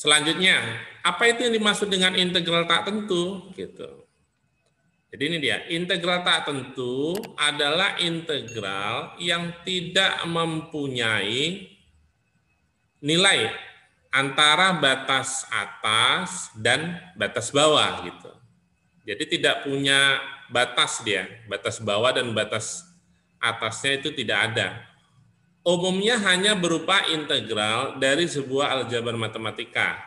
Selanjutnya, apa itu yang dimaksud dengan integral tak tentu? Gitu. Jadi ini dia, integral tak tentu adalah integral yang tidak mempunyai nilai antara batas atas dan batas bawah gitu. Jadi tidak punya batas dia, batas bawah dan batas atasnya itu tidak ada. Umumnya hanya berupa integral dari sebuah aljabar matematika.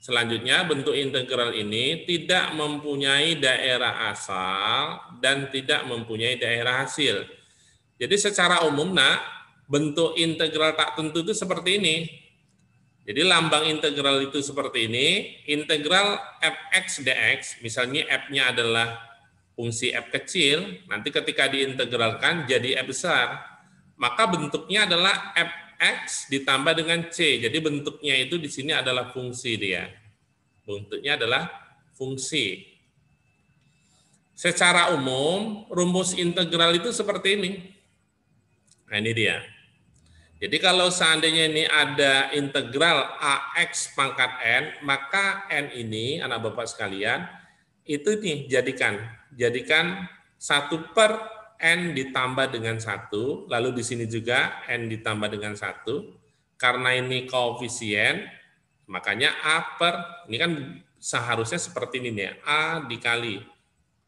Selanjutnya, bentuk integral ini tidak mempunyai daerah asal dan tidak mempunyai daerah hasil. Jadi secara umum, bentuk integral tak tentu itu seperti ini. Jadi lambang integral itu seperti ini, integral fx dx, misalnya f-nya adalah fungsi f kecil, nanti ketika diintegralkan jadi f besar, maka bentuknya adalah fx ditambah dengan c. Jadi bentuknya itu di sini adalah fungsi dia. Bentuknya adalah fungsi. Secara umum, rumus integral itu seperti ini. Nah, ini dia. Jadi kalau seandainya ini ada integral AX pangkat N, maka N ini, anak Bapak sekalian, itu nih jadikan 1 per N ditambah dengan 1, lalu di sini juga N ditambah dengan 1, karena ini koefisien, makanya A per, ini kan seharusnya seperti ini nih, A dikali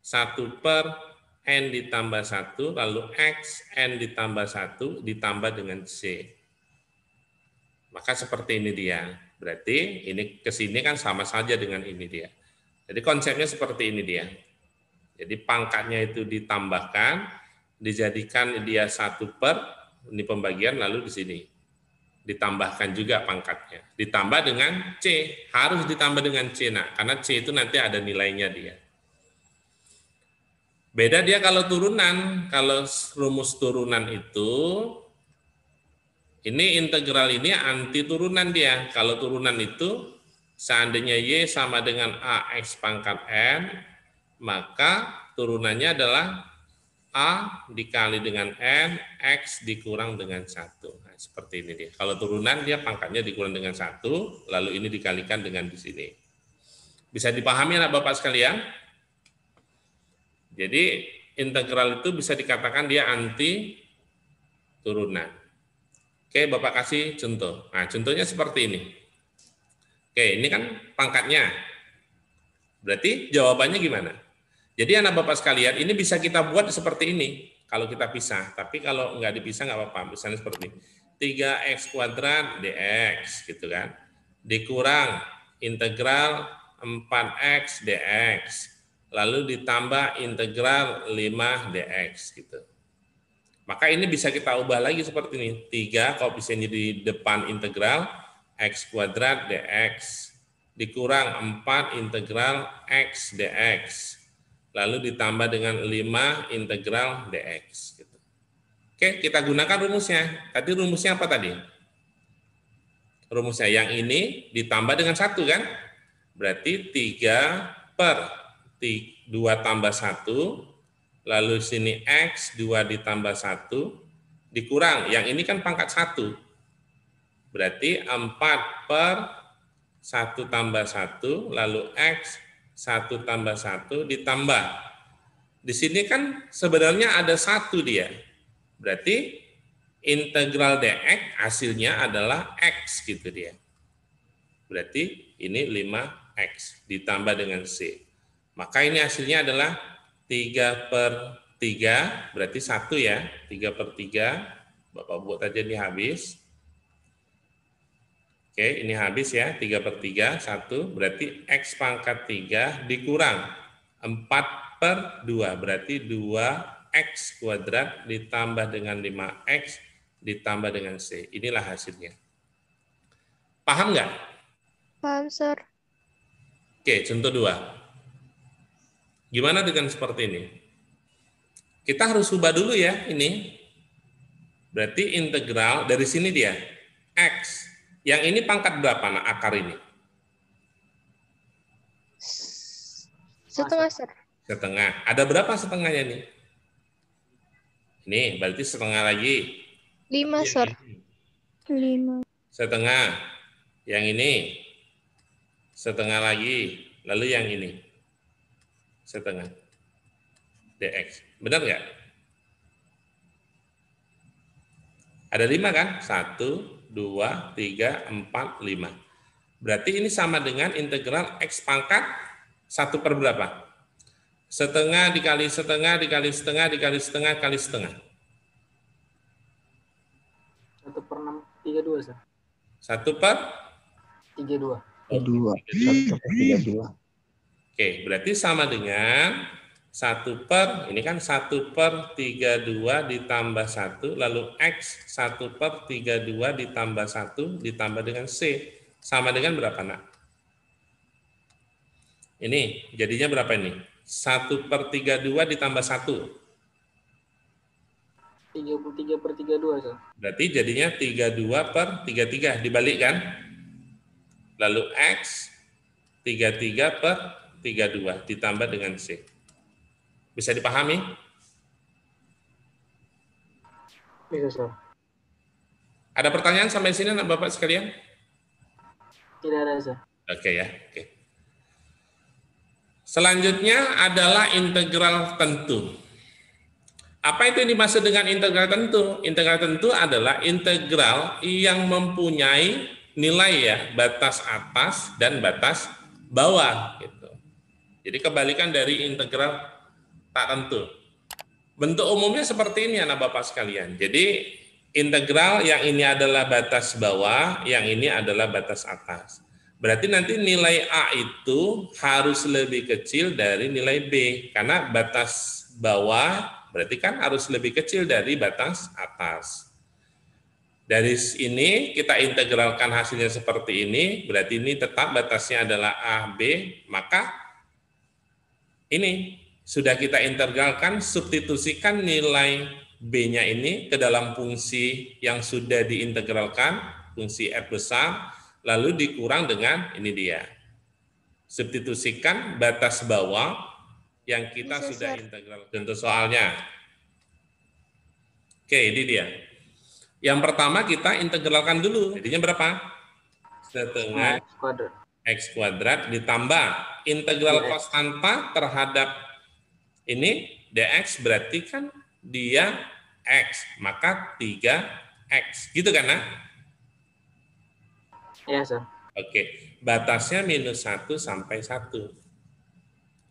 1 per N ditambah 1, lalu X, N ditambah 1, ditambah dengan C. Maka seperti ini dia. Berarti ini ke sini kan sama saja dengan ini dia. Jadi konsepnya seperti ini dia. Jadi pangkatnya itu ditambahkan, dijadikan dia 1 per, ini pembagian, lalu di sini. Ditambahkan juga pangkatnya. Ditambah dengan C, harus ditambah dengan C, karena C itu nanti ada nilainya dia. Beda dia kalau turunan, kalau rumus turunan itu, ini integral ini anti turunan dia. Kalau turunan itu, seandainya Y sama dengan AX pangkat N, maka turunannya adalah A dikali dengan N, X dikurang dengan 1. Nah, seperti ini dia. Kalau turunan dia pangkatnya dikurang dengan 1, lalu ini dikalikan dengan di sini. Bisa dipahami anak Bapak sekalian? Jadi integral itu bisa dikatakan dia anti turunan. Oke, Bapak kasih contoh. Nah, contohnya seperti ini. Oke, ini kan pangkatnya. Berarti jawabannya gimana? Jadi anak Bapak sekalian, ini bisa kita buat seperti ini kalau kita pisah. Tapi kalau nggak dipisah nggak apa-apa. Misalnya seperti ini. 3x kuadrat dx gitu kan. Dikurang integral 4x dx. Lalu ditambah integral 5 dx gitu. Maka ini bisa kita ubah lagi seperti ini. 3 koefisiennya di depan integral x kuadrat dx dikurang 4 integral x dx. Lalu ditambah dengan 5 integral dx gitu. Oke, kita gunakan rumusnya. Tadi rumusnya apa tadi? Rumusnya yang ini ditambah dengan 1 kan? Berarti 3 per 2 tambah 1, lalu sini X, 2 ditambah 1, dikurang, yang ini kan pangkat 1, berarti 4 per 1 tambah 1, lalu X, 1 tambah 1, ditambah. Di sini kan sebenarnya ada 1 dia, berarti integral dx hasilnya adalah X gitu dia. Berarti ini 5X ditambah dengan C. Maka ini hasilnya adalah 3 per 3, berarti 1 ya, 3 per 3, Bapak buat aja ini habis. Oke, ini habis ya, 3 per 3, 1, berarti X pangkat 3 dikurang 4 per 2, berarti 2X kuadrat ditambah dengan 5X ditambah dengan C. Inilah hasilnya. Paham nggak? Paham, Sir. Oke, contoh 2. Gimana dengan seperti ini? Kita harus ubah dulu ya ini. Berarti integral dari sini dia X. Yang ini pangkat berapa akar ini? Setengah, Sir. Setengah. Ada berapa setengahnya nih? Ini berarti setengah lagi. 5, Sir. 5. Setengah. Yang ini setengah lagi, lalu yang ini setengah dx. Benar nggak? Ada 5 kan? 1, 2, 3, 4, 5. Berarti ini sama dengan integral x pangkat 1 per berapa? Setengah dikali setengah dikali setengah dikali setengah kali setengah. 1 per 6, 32, Sir. 1 per 32. 2. 1 per 32. Oke, berarti sama dengan 1 per, ini kan 1 per 32 ditambah 1, lalu X 1 per 32 ditambah 1 ditambah dengan C. Sama dengan berapa, nak? Ini, jadinya berapa ini? 1 per 32 ditambah 1. 33 per 32, Sir. Berarti jadinya 32 per 33, dibalik kan? Lalu X 33 per 32 ditambah dengan C. Bisa dipahami? Bisa, Sir. Ada pertanyaan sampai sini, anak Bapak sekalian? Tidak ada, Sir. Oke ya, oke. Selanjutnya adalah integral tentu. Apa itu yang dimaksud dengan integral tentu? Integral tentu adalah integral yang mempunyai nilai ya, batas atas dan batas bawah gitu. Jadi kebalikan dari integral tak tentu. Bentuk umumnya seperti ini anak Bapak sekalian. Jadi integral yang ini adalah batas bawah, yang ini adalah batas atas. Berarti nanti nilai A itu harus lebih kecil dari nilai B. Karena batas bawah berarti kan harus lebih kecil dari batas atas. Dari ini kita integralkan hasilnya seperti ini, berarti ini tetap batasnya adalah A, B, maka ini sudah kita integralkan, substitusikan nilai B-nya ini ke dalam fungsi yang sudah diintegralkan, fungsi F besar, lalu dikurang dengan ini dia. Substitusikan batas bawah yang kita sudah integral. Contoh soalnya. Oke, ini dia. Yang pertama kita integralkan dulu. Jadinya berapa? Setengah X kuadrat ditambah integral konstanta terhadap ini dx berarti kan dia X, maka 3X. Gitu kan, nah? Iya, Sir. Oke, batasnya minus 1 sampai 1.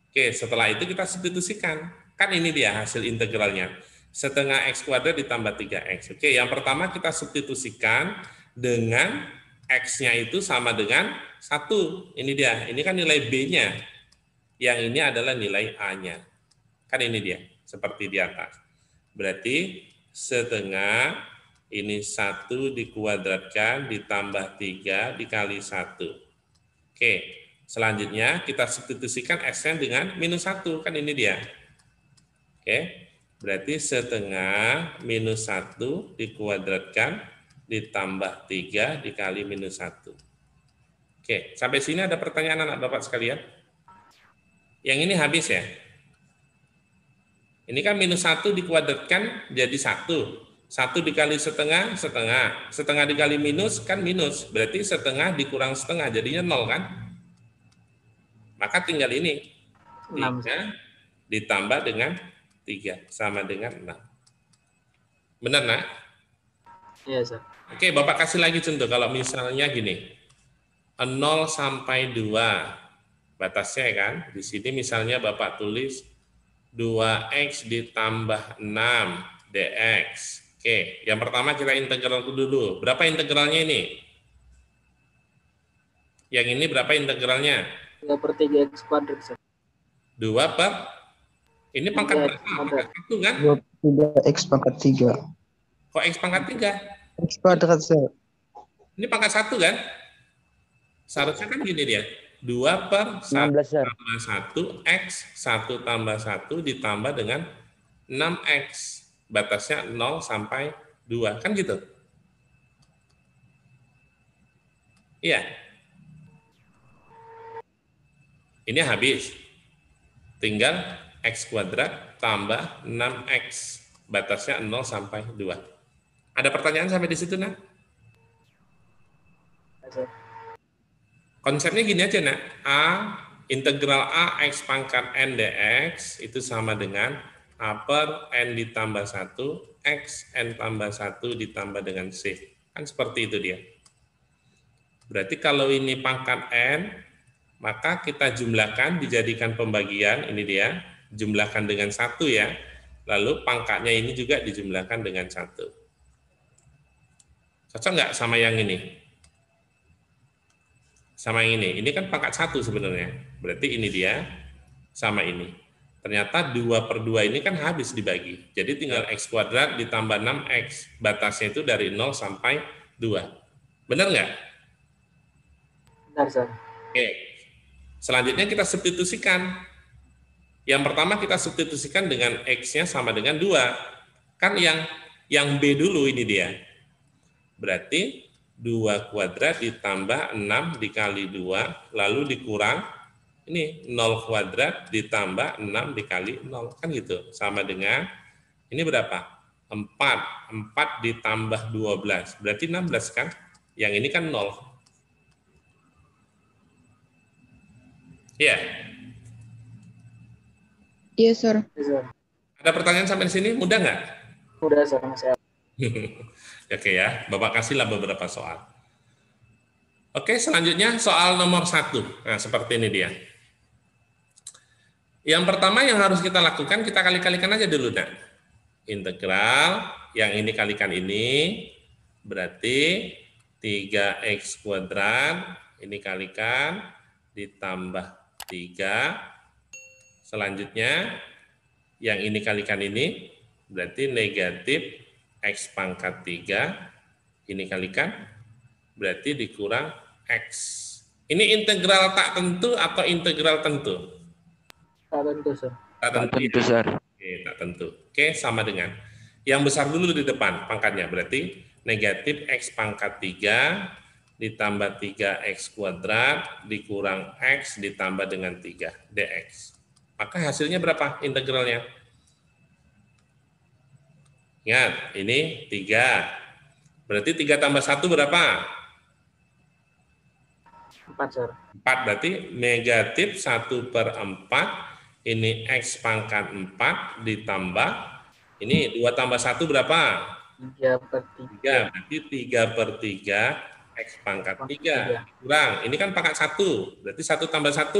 Oke, setelah itu kita substitusikan. Kan ini dia hasil integralnya. Setengah X kuadrat ditambah 3X. Oke, yang pertama kita substitusikan dengan X-nya itu sama dengan 1. Ini dia, ini kan nilai B-nya. Yang ini adalah nilai A-nya. Kan ini dia, seperti di atas. Berarti setengah ini 1 dikuadratkan ditambah 3 dikali 1. Oke, selanjutnya kita substitusikan X-nya dengan minus 1. Kan ini dia. Oke, berarti setengah minus 1 dikuadratkan ditambah 3 dikali minus 1. Oke, sampai sini ada pertanyaan anak Bapak sekalian? Yang ini habis ya? Ini kan minus 1 dikuadratkan jadi 1. 1 dikali setengah, setengah. Setengah dikali minus kan minus. Berarti setengah dikurang setengah, jadinya 0 kan? Maka tinggal ini. 3 ditambah dengan 3, sama dengan 6. Benar, nak? Iya, Sir. Oke, Bapak kasih lagi contoh. Kalau misalnya gini, 0 sampai 2, batasnya kan? Di sini misalnya Bapak tulis 2X ditambah 6 dx. Oke, yang pertama kita integral dulu. Berapa integralnya ini? Yang ini berapa integralnya? 2 per 3X kuadrat, Sir. 2 per? Ini pangkat berapa? Pangkat 1 kan? 3X pangkat 3. Kok X pangkat 3? X kuadrat, Sir. Ini pangkat 1 kan? Seharusnya kan gini dia. 2 per 1 tambah 1, X, 1 tambah 1 ditambah dengan 6X. Batasnya 0 sampai 2. Kan gitu? Iya. Ini habis. Tinggal X kuadrat tambah 6X. Batasnya 0 sampai 2. Ada pertanyaan sampai di situ, nak? Konsepnya gini aja, nak. Integral A X pangkat N dx itu sama dengan A per N ditambah 1 X N tambah 1 ditambah dengan C. Kan seperti itu dia. Berarti kalau ini pangkat N, maka kita jumlahkan, dijadikan pembagian, ini dia, jumlahkan dengan 1 ya. Lalu pangkatnya ini juga dijumlahkan dengan 1. Cocok nggak sama yang ini? Sama yang ini kan pangkat 1 sebenarnya. Berarti ini dia sama ini. Ternyata 2 per 2 ini kan habis dibagi. Jadi tinggal X kuadrat ditambah 6X. Batasnya itu dari 0 sampai 2. Benar nggak? Benar, Sir. Oke. Selanjutnya kita substitusikan. Yang pertama kita substitusikan dengan X-nya sama dengan 2. Kan yang B dulu ini dia. Berarti 2 kuadrat ditambah 6 dikali 2, lalu dikurang, ini 0 kuadrat ditambah 6 dikali 0. Kan gitu. Sama dengan, ini berapa? 4. 4 ditambah 12. Berarti 16 kan? Yang ini kan 0. Iya. Iya, Sir. Iya, Sir. Ada pertanyaan sampai di sini? Mudah nggak? Udah, Sir. Masih ada. Oke ya, Bapak kasihlah beberapa soal. Oke, selanjutnya soal nomor 1. Nah, seperti ini dia. Yang pertama yang harus kita lakukan, kita kali-kalikan aja dulu, nak. Integral, yang ini kalikan ini, berarti 3X kuadrat, ini kalikan, ditambah 3. Selanjutnya, yang ini kalikan ini, berarti negatif X pangkat 3, ini kalikan, berarti dikurang X. Ini integral tak tentu atau integral tentu? Tak tentu, Sir. Tak tentu, Tentu, ya? Sir. Oke, tak tentu. Oke, sama dengan. Yang besar dulu di depan pangkatnya, berarti negatif X pangkat 3 ditambah 3X kuadrat dikurang X ditambah dengan 3 dx. Maka hasilnya berapa integralnya? Ingat, ini 3. Berarti 3 tambah 1 berapa? 4, Sir. 4, berarti negatif 1 per 4, ini X pangkat 4 ditambah, ini 2 tambah 1 berapa? 3 per 3. 3, berarti 3 per 3, X pangkat 3, kurang, ini kan pangkat 1, berarti 1 tambah 1.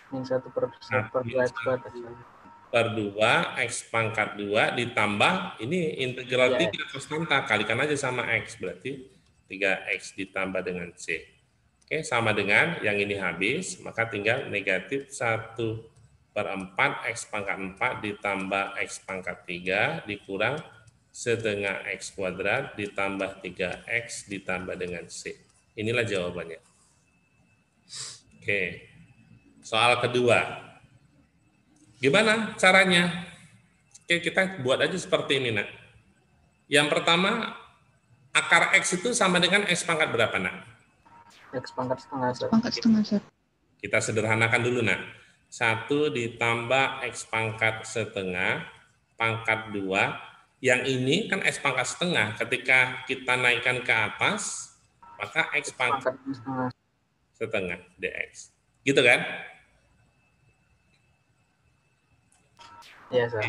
Min 1 per 2 X kuadrat, Sir. Per 2, X pangkat 2 ditambah, ini integral 3 konstanta, kalikan aja sama X, berarti 3X ditambah dengan C. Oke, sama dengan yang ini habis, maka tinggal negatif 1 per 4, X pangkat 4 ditambah X pangkat 3 dikurang setengah X kuadrat ditambah 3X ditambah dengan C. Inilah jawabannya. Oke, soal kedua. Gimana caranya? Oke, kita buat aja seperti ini, nak. Yang pertama, akar X itu sama dengan X pangkat berapa, nak? X pangkat setengah, Sir. Pangkat setengah, Sir. Kita sederhanakan dulu, nak. 1 ditambah X pangkat setengah, pangkat 2. Yang ini kan X pangkat setengah. Ketika kita naikkan ke atas, maka X pangkat setengah dx. Gitu kan? Iya, Sir.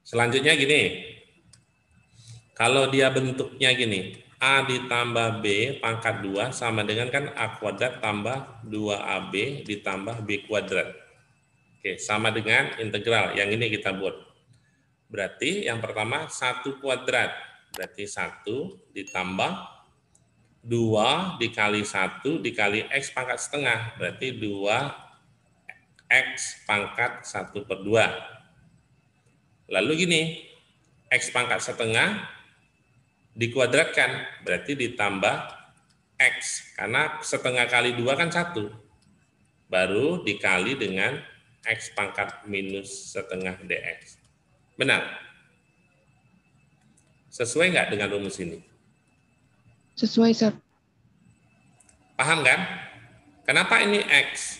Selanjutnya gini, kalau dia bentuknya gini, A ditambah B pangkat 2 sama dengan kan A kuadrat tambah 2AB ditambah B kuadrat. Oke, sama dengan integral, yang ini kita buat. Berarti yang pertama 1 kuadrat, berarti 1 ditambah 2 dikali 1 dikali X pangkat setengah, berarti 2X pangkat 1 per 2. Lalu gini, X pangkat setengah dikuadratkan, berarti ditambah X, karena setengah kali 2 kan 1. Baru dikali dengan X pangkat minus setengah dx. Benar? Sesuai nggak dengan rumus ini? Sesuai, Sir. Paham kan? Kenapa ini X?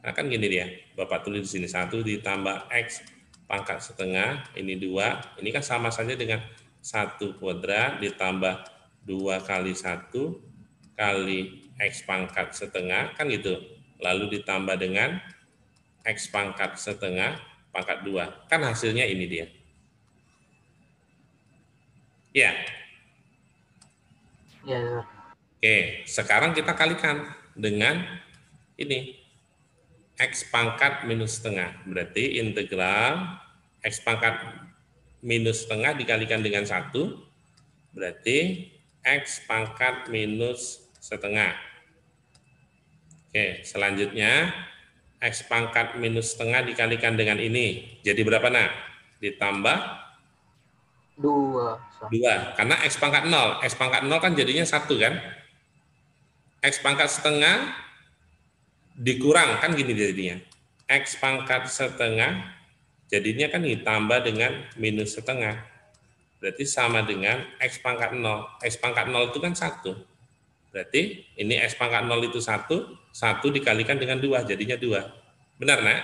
Nah, kan gini dia, Bapak tulis di sini, 1 ditambah X pangkat setengah, ini 2, ini kan sama saja dengan 1 kuadrat ditambah 2 kali 1 kali X pangkat setengah, kan gitu. Lalu ditambah dengan X pangkat setengah pangkat 2. Kan hasilnya ini dia. Ya. Iya, Sir. Oke, sekarang kita kalikan dengan ini. X pangkat minus setengah. Berarti integral X pangkat minus setengah dikalikan dengan 1. Berarti X pangkat minus setengah. Oke, selanjutnya X pangkat minus setengah dikalikan dengan ini. Jadi berapa, nak? Ditambah 2, Sir. 2. Karena X pangkat 0. X pangkat 0 kan jadinya 1 kan? X pangkat setengah dikurang, kan gini jadinya. X pangkat setengah jadinya kan ditambah dengan minus setengah. Berarti sama dengan X pangkat 0. X pangkat 0 itu kan 1. Berarti ini X pangkat 0 itu 1. 1 dikalikan dengan 2, jadinya 2. Benar, nak?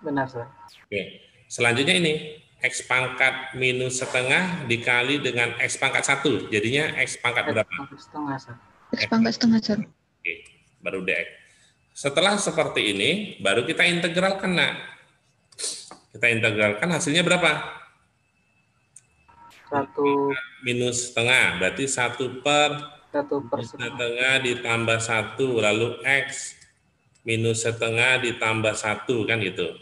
Benar, Sir. Oke. Selanjutnya ini. X pangkat minus setengah dikali dengan X pangkat 1. Jadinya X pangkat berapa? X pangkat setengah, Sir. X pangkat setengah, Sir. Oke. Baru DX. Setelah seperti ini, baru kita integralkan, nak. Kita integralkan, hasilnya berapa? 1 Minus setengah, berarti 1 per setengah ditambah 1, lalu X minus setengah ditambah 1, kan gitu.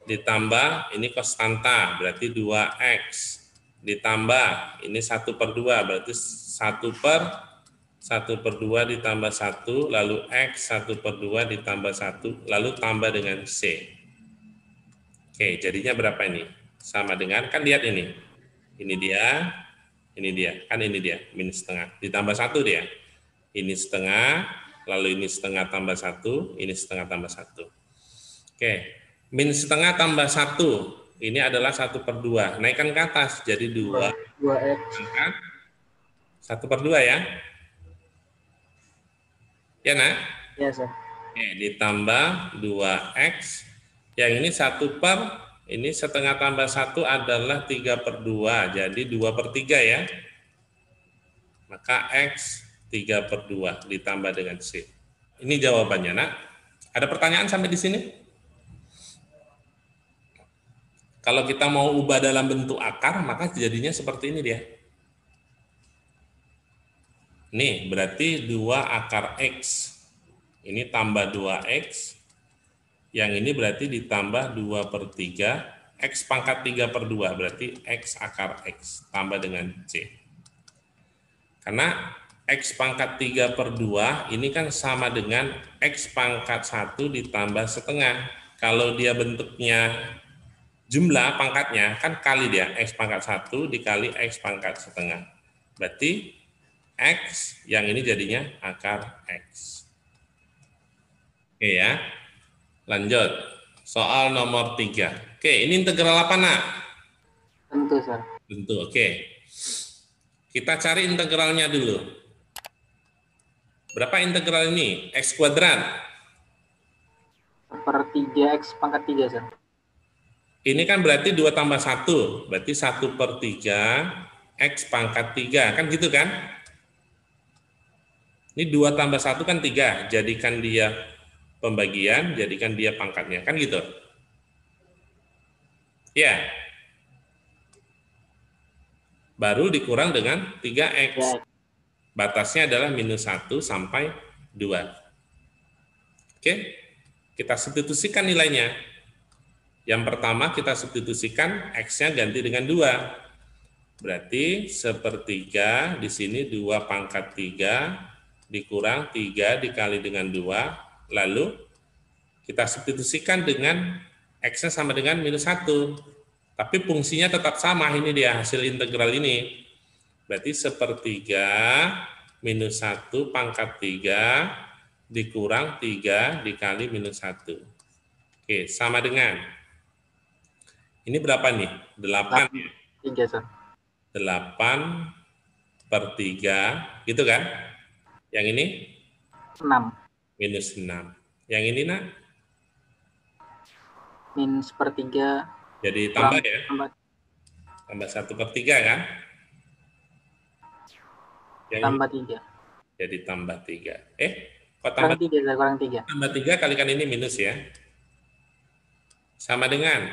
Ditambah, ini konstanta, berarti 2X. Ditambah, ini 1 per 2, berarti 1 per 2 ditambah 1, lalu X 1 per 2 ditambah 1, lalu tambah dengan C. Oke, jadinya berapa ini? Sama dengan, kan lihat ini. Ini dia, kan ini dia, minus setengah. Ditambah 1 dia. Ini setengah, lalu ini setengah tambah 1, ini setengah tambah 1. Oke, min setengah tambah 1, ini adalah 1 per 2. Naikkan ke atas, jadi 2X. 1 per 2 ya. Ya, nak? Iya, Sir. Oke, ditambah 2X. Yang ini 1 per, ini setengah tambah 1 adalah 3 per 2. Jadi 2 per 3 ya. Maka X 3 per 2 ditambah dengan C. Ini jawabannya, nak. Ada pertanyaan sampai di sini? Kalau kita mau ubah dalam bentuk akar, maka jadinya seperti ini dia. Nih, berarti 2 akar X. Ini tambah 2X. Yang ini berarti ditambah 2 per 3. X pangkat 3 per 2. Berarti X akar X. Tambah dengan C. Karena X pangkat 3 per 2 ini kan sama dengan X pangkat 1 ditambah setengah. Kalau dia bentuknya jumlah pangkatnya, kan kali dia. X pangkat 1 dikali X pangkat setengah. Berarti X yang ini jadinya akar X. Oke ya, lanjut. Soal nomor 3. Oke, ini integral apa, nak? Tentu, Sir. Tentu, oke. Kita cari integralnya dulu. Berapa integral ini? X kuadrat. Per 3X pangkat 3, Sir. Ini kan berarti 2 tambah 1. Berarti 1 per 3 X pangkat 3. Kan gitu kan? Ini 2 tambah 1 kan 3. Jadikan dia pembagian, jadikan dia pangkatnya. Kan gitu? Ya. Baru dikurang dengan 3X. Ya. Batasnya adalah minus 1 sampai 2. Oke? Kita substitusikan nilainya. Yang pertama kita substitusikan X-nya ganti dengan 2. Berarti 1/3 di sini 2 pangkat 3 dikurang 3 dikali dengan 2. Lalu kita substitusikan dengan X-nya sama dengan minus 1. Tapi fungsinya tetap sama, ini dia hasil integral ini. Berarti 1/3 minus 1 pangkat 3 dikurang 3 dikali minus 1. Oke, sama dengan. Ini berapa nih? 8 ya? 3, Sir. 8 per 3, gitu kan? Yang ini? 6. Minus 6. Yang ini, nak? Min 1/3. Jadi tambah ya? Tambah Tambah 1/3 kan? Yang tambah 3. Jadi tambah 3. Kok Kurang tambah 3, Sir. Kurang 3. tambah 3 kalikan ini minus ya. Sama dengan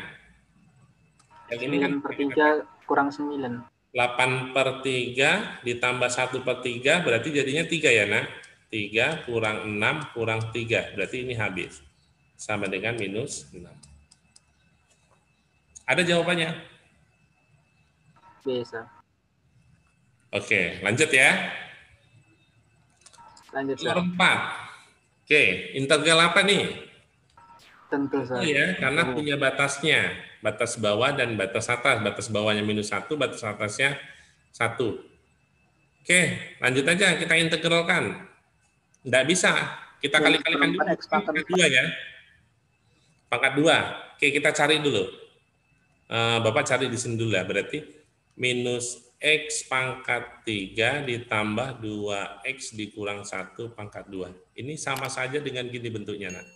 yang ini kan 9/3 kurang 9. 8/3 ditambah 1/3 berarti jadinya 3 ya, nak? 3 kurang 6 kurang 3. Berarti ini habis. Sama dengan minus 6. Ada jawabannya? B, Sir. Oke, lanjut ya. Lanjut, Sir. Nomor 4. Oke, integral apa nih? Tentu, Oh Sir. ya, karena punya batasnya. Batas bawah dan batas atas. Batas bawahnya -1, batas atasnya 1. Oke, lanjut aja kita integralkan. Nggak bisa. Kita kali-kalikan dulu. X pangkat Pangkat 2 ya. Pangkat 2. Oke, kita cari dulu. Bapak cari di sini dulu ya. Berarti minus X pangkat 3 ditambah 2X dikurang 1 pangkat 2. Ini sama saja dengan gini bentuknya, nak.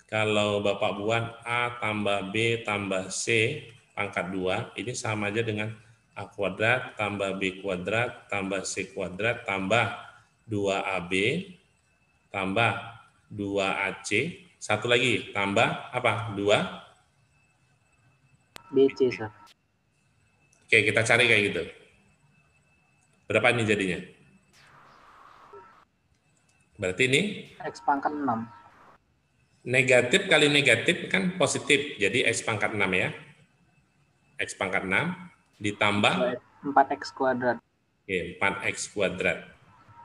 Kalau Bapak buat A tambah B tambah C pangkat 2, ini sama aja dengan A kuadrat tambah B kuadrat tambah C kuadrat tambah 2AB tambah 2AC, satu lagi tambah apa? 2 BC, Sir. Oke, kita cari kayak gitu. Berapa ini jadinya? Berarti ini X pangkat 6. negatif kali negatif kan positif, jadi X pangkat 6 ya. X pangkat 6 ditambah 4X kuadrat. Oke, 4X kuadrat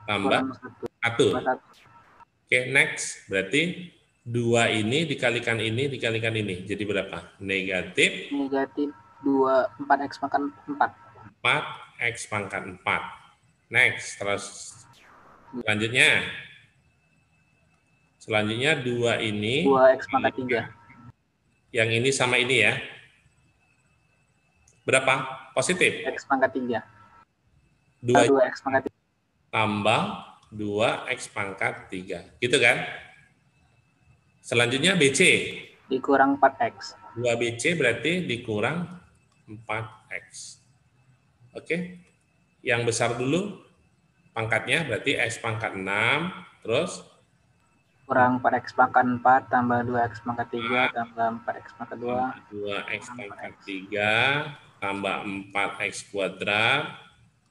tambah Kurang 1. 1. Oke, next. Berarti 2 ini dikalikan ini. Jadi berapa? Negatif Negatif 4X pangkat 4. 4X pangkat 4. Next. Terus selanjutnya 2 ini 2X pangkat 3. yang ini sama ini ya. Berapa? Positif. X pangkat 3. 2 2X pangkat 3. tambah 2X pangkat 3. Gitu kan? Selanjutnya BC. Dikurang 4X. 2BC berarti dikurang 4X. Oke. Yang besar dulu pangkatnya berarti X pangkat 6. Terus? Kurang 4X pangkat 4 tambah 2X pangkat 3 tambah 4X pangkat 2. 2X pangkat 3 tambah 4X kuadrat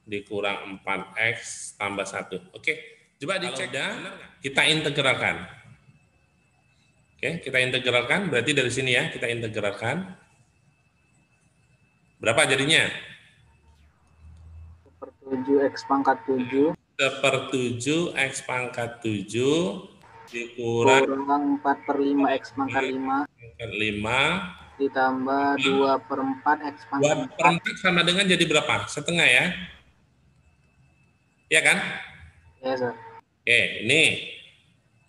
dikurang 4X tambah 1. Oke. Coba dicek dah. Kita integralkan. Oke, kita integralkan. Berarti dari sini ya, kita integralkan. Berapa jadinya? 7X pangkat 7. 1/7 X pangkat 7 dikurang Kurang 4/5 X pangkat 5. 5. Ditambah 2/4 X pangkat 4. 2/4 sama dengan jadi berapa? Setengah ya? Ya kan? Ya, Sir. Oke, ini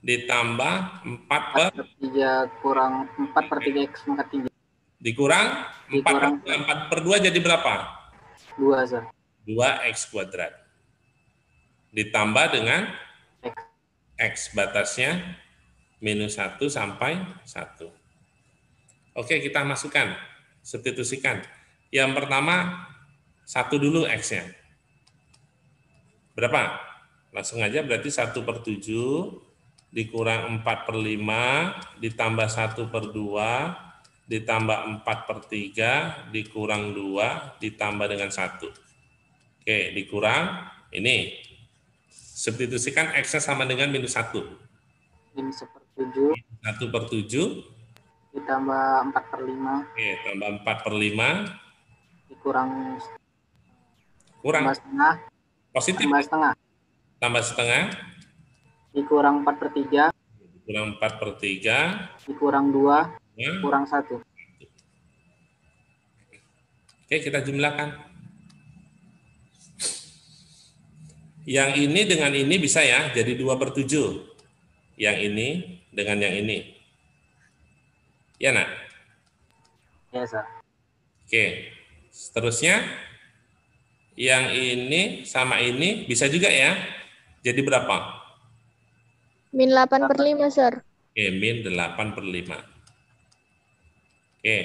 ditambah 4/3 kurang 4/3 X pangkat 3. dikurang 4/2 jadi berapa? 2, Sir. 2X kuadrat. Ditambah dengan X batasnya -1 sampai 1. Oke, kita masukkan, substitusikan. Yang pertama, 1 dulu X-nya. Berapa? Langsung aja berarti 1/7 dikurang 4/5 ditambah 1/2 ditambah 4/3 dikurang 2 ditambah dengan 1. Oke, dikurang ini. Substitusikan X-nya sama dengan -1. Ini 1/7 1/7 ditambah 4/5. Oke, tambah 4/5 Dikurang kurang tambah setengah. positif Tambah setengah. tambah setengah Dikurang 4/3. kurang 4/3 Dikurang 2. ya. Kurang 1. Oke, kita jumlahkan. Yang ini dengan ini bisa ya, jadi 2/7. Yang ini dengan yang ini. Ya, nak? Ya, Sir. Oke. Seterusnya, yang ini sama ini bisa juga ya. Jadi berapa? -8/5, Sir. Oke, -8/5. Oke.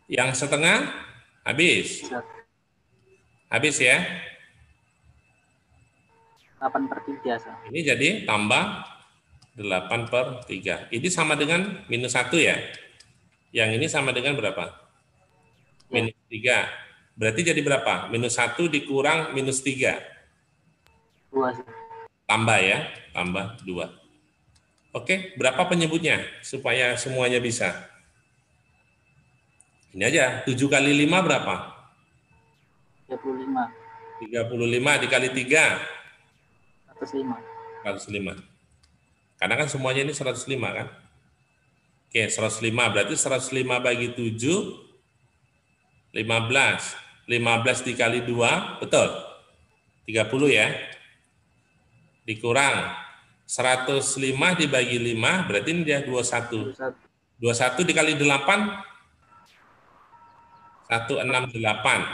Yang setengah habis. Sir. Habis ya. 8/3, Sir. Ini jadi tambah 8/3. Ini sama dengan -1 ya. Yang ini sama dengan berapa? Ya. -3. Berarti jadi berapa? -1 dikurang -3. 2, Sir. Tambah ya, tambah 2. Oke, berapa penyebutnya supaya semuanya bisa? Ini aja, 7 kali 5 berapa? 35. 35 dikali 3, 105. 105. Karena kan semuanya ini 105 kan? Oke, 105 berarti 105 bagi 7, 15. 15 dikali 2, betul? 30 ya? Dikurang 105 dibagi 5, berarti ini dia 21. 21 dikali 8, 168.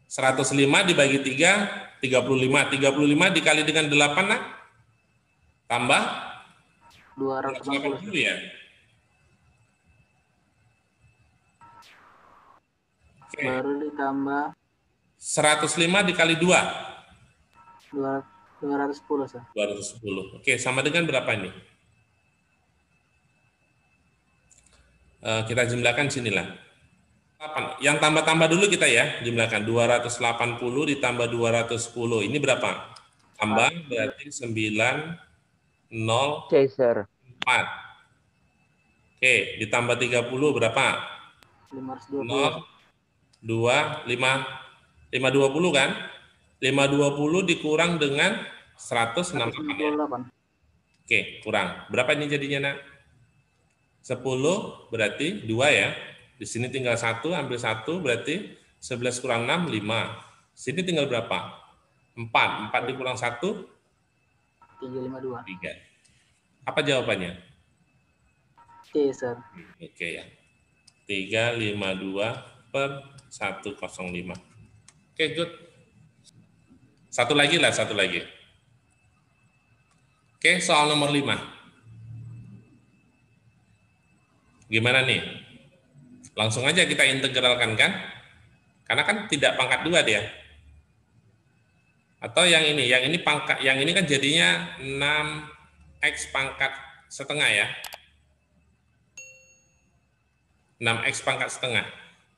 105 dibagi 3, 35. 35 dikali dengan 8, nah? Tambah 280 ya? Oke. Baru ditambah 105 dikali 2. 210, Sir. 210. Oke, sama dengan berapa ini? Kita jumlahkan sinilah. 8. Yang tambah-tambah dulu kita ya, jumlahkan 280 ditambah 210. Ini berapa? Tambah berarti 904. Sir. Oke, ditambah 30 berapa? 520. 2, 520 kan? 520 dikurang dengan 168 ya? 168. Oke, kurang. Berapa ini jadinya, Nak? 10 berarti 2 ya. Di sini tinggal 1, ambil 1 berarti 11 kurang 6, 5. Sini tinggal berapa? 4. 4 dikurang 1? 352. 3. Apa jawabannya? C, Sir. Oke ya. 352/105. Oke, good. Satu lagi. Oke, soal nomor 5. Gimana nih? Langsung aja kita integralkan kan? Karena kan tidak pangkat 2 dia. Atau yang ini pangkat, yang ini kan jadinya 6x pangkat setengah ya. 6x pangkat setengah.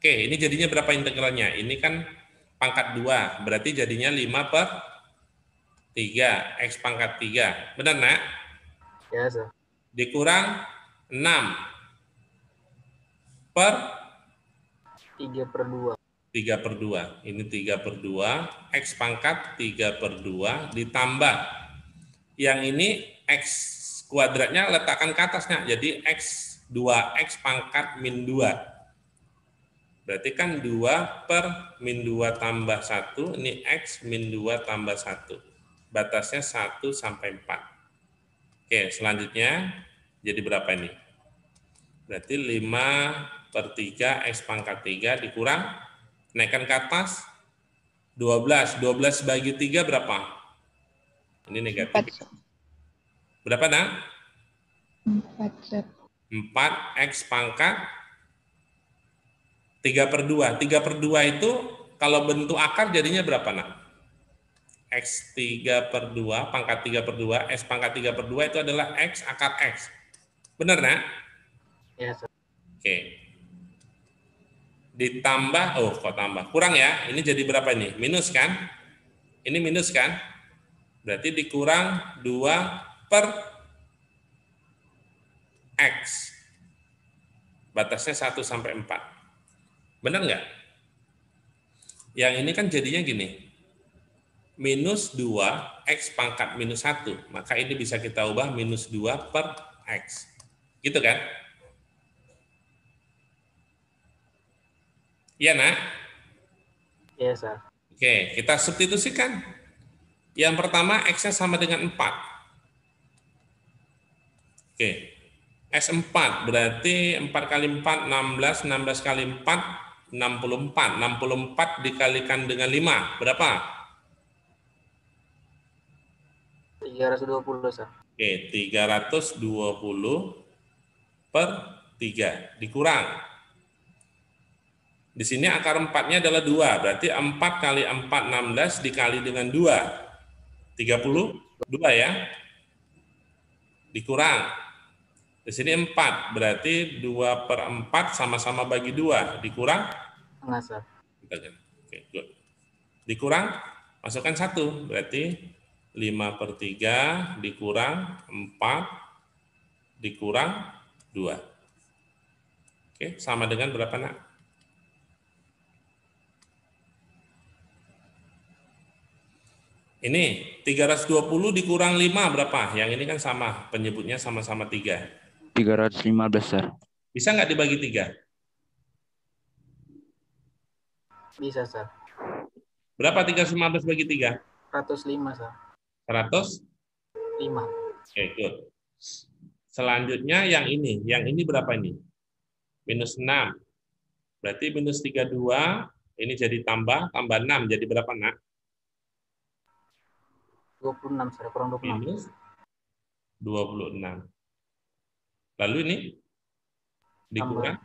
Oke, ini jadinya berapa integralnya? Ini kan pangkat 2, berarti jadinya 5/3, x pangkat 3. Benar, Nak? Ya, Sir. Dikurang 6/3/2. 3/2. Ini 3/2, x pangkat 3/2 ditambah. Yang ini x kuadratnya letakkan ke atasnya, jadi x 2x pangkat -2. Berarti kan 2/-2 tambah 1, ini x -2 tambah 1. Batasnya 1 sampai 4. Oke, selanjutnya jadi berapa ini? Berarti 5/3 x pangkat 3 dikurang, naikkan ke atas, 12. 12 bagi 3 berapa? Ini negatif. 4. Berapa, Nak? 4, Sir. 4x pangkat 3/2. 3/2 itu kalau bentuk akar jadinya berapa, Nak? X 3/2, pangkat 3/2, x pangkat 3/2 itu adalah x akar x. Benar, Nak? Ya, Sir. Oke. Ditambah, kok tambah? Kurang ya, ini jadi berapa ini? Minus kan? Ini minus kan? Berarti dikurang 2/x. Batasnya 1 sampai 4. Benar nggak? Yang ini kan jadinya gini. Minus 2, x pangkat minus 1. Maka ini bisa kita ubah minus 2/x. Gitu kan? Iya, Nak? Ya, Sir. Oke, kita substitusikan. Yang pertama, x-nya sama dengan 4. Oke. S4 berarti 4 kali 4, 16, 16 kali 4, 64. 64 dikalikan dengan 5, berapa? 320, Sir. Oke, 320/3 dikurang. Di sini akar 4-nya adalah 2, berarti 4 kali 4, 16 dikali dengan 2. 32 ya. Dikurang. Di sini 4, berarti 2/4 sama-sama bagi 2. Dikurang? Setengah, Sir. Oke, good. Dikurang, masukkan 1, berarti 5/3 dikurang 4 dikurang 2. Oke, sama dengan berapa, Nak? Ini 320 dikurang 5 berapa? Yang ini kan sama, penyebutnya sama-sama 3. 315, Sir. Bisa nggak dibagi 3? Bisa, Sir. Berapa 315 bagi 3? 105, Sir. 105. 5. Oke, good. Selanjutnya yang ini berapa ini? -6. Berarti -32, ini jadi tambah 6, jadi berapa, Nak? 26, Sir. Kurang 26. -26. Lalu ini dikurang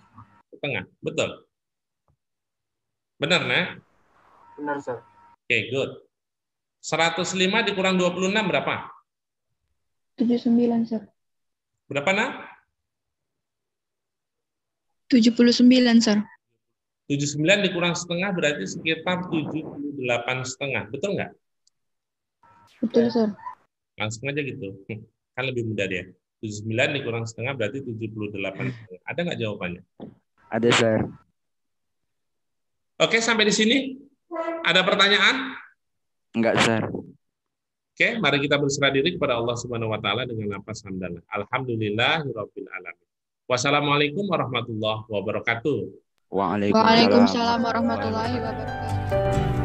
setengah. Betul? Benar, Nak? Benar, Sir. Oke, good. 105 dikurang 26 berapa? 79, Sir. Berapa, Nak? 79, Sir. 79 dikurang setengah berarti sekitar 78,5. Betul nggak? Betul, Sir. Langsung aja gitu. Kan lebih mudah dia. 79 dikurang setengah berarti 78,5. Ada nggak jawabannya? Ada, Sir. Oke, sampai di sini. Ada pertanyaan? Enggak, Sir. Oke, mari kita berserah diri kepada Allah Subhanahu wa taala dengan lafaz hamdalah. Alhamdulillahirabbil alamin. Wassalamualaikum warahmatullahi wabarakatuh. Waalaikumsalam. Waalaikumsalam warahmatullahi wabarakatuh.